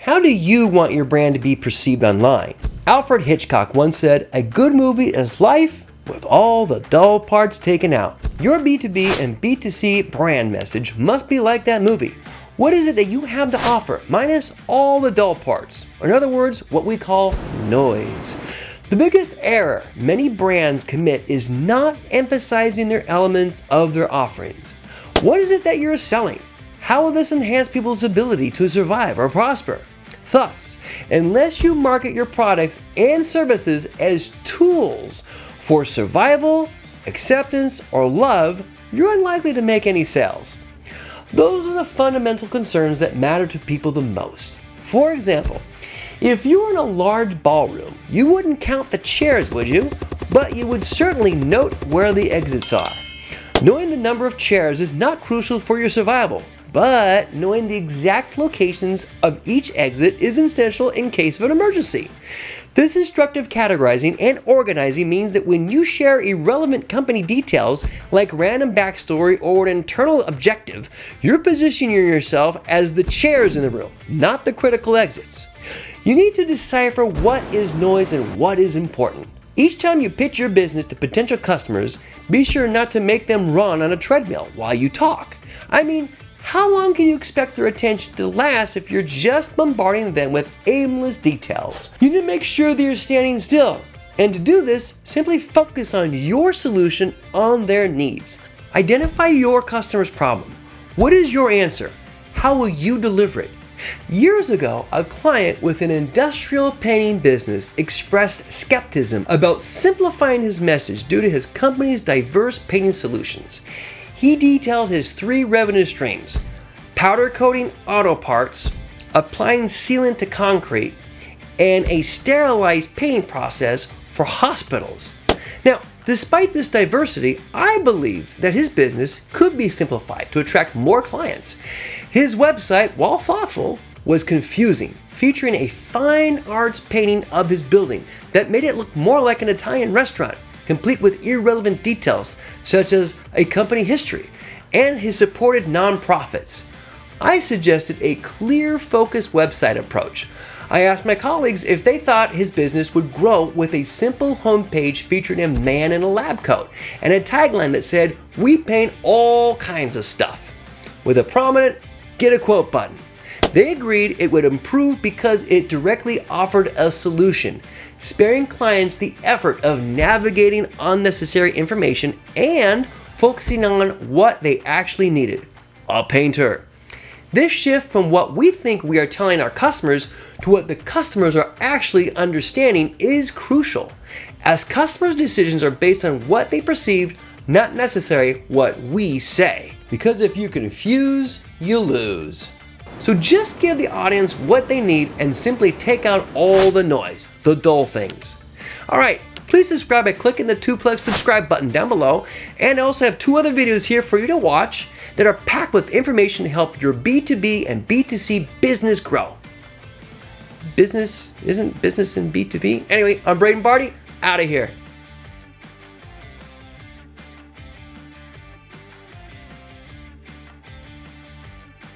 How do you want your brand to be perceived online? Alfred Hitchcock once said, "A good movie is life with all the dull parts taken out." Your B2B and B2C brand message must be like that movie. What is it that you have to offer, minus all the dull parts? Or in other words, what we call noise. The biggest error many brands commit is not emphasizing their elements of their offerings. What is it that you're selling? How will this enhance people's ability to survive or prosper? Thus, unless you market your products and services as tools for survival, acceptance, or love, you're unlikely to make any sales. Those are the fundamental concerns that matter to people the most. For example, if you were in a large ballroom, you wouldn't count the chairs, would you? But you would certainly note where the exits are. Knowing the number of chairs is not crucial for your survival, but knowing the exact locations of each exit is essential in case of an emergency. This instructive categorizing and organizing means that when you share irrelevant company details like random backstory or an internal objective, you're positioning yourself as the chairs in the room, not the critical exits. You need to decipher what is noise and what is important. Each time you pitch your business to potential customers, be sure not to make them run on a treadmill while you talk. I mean, how long can you expect their attention to last if you're just bombarding them with aimless details? You need to make sure that you're standing still. And to do this, simply focus on your solution on their needs. Identify your customer's problem. What is your answer? How will you deliver it? Years ago, a client with an industrial painting business expressed skepticism about simplifying his message due to his company's diverse painting solutions. He detailed his 3 revenue streams: powder coating auto parts, applying sealant to concrete, and a sterilized painting process for hospitals. Now, despite this diversity, I believed that his business could be simplified to attract more clients. His website, while thoughtful, was confusing, featuring a fine arts painting of his building that made it look more like an Italian restaurant, complete with irrelevant details such as a company history and his supported nonprofits. I suggested a clear, focused website approach. I asked my colleagues if they thought his business would grow with a simple homepage featuring a man in a lab coat and a tagline that said, "We paint all kinds of stuff," with a prominent "Get a quote" button. They agreed it would improve because it directly offered a solution, sparing clients the effort of navigating unnecessary information and focusing on what they actually needed: a painter. This shift from what we think we are telling our customers to what the customers are actually understanding is crucial, as customers' decisions are based on what they perceive, not necessarily what we say. Because if you confuse, you lose. So just give the audience what they need and simply take out all the noise, the dull things. Alright, please subscribe by clicking the 2+ subscribe button down below, and I also have 2 other videos here for you to watch that are packed with information to help your B2B and B2C business grow. Isn't business in B2B? Anyway, I'm Braden Barty, out of here.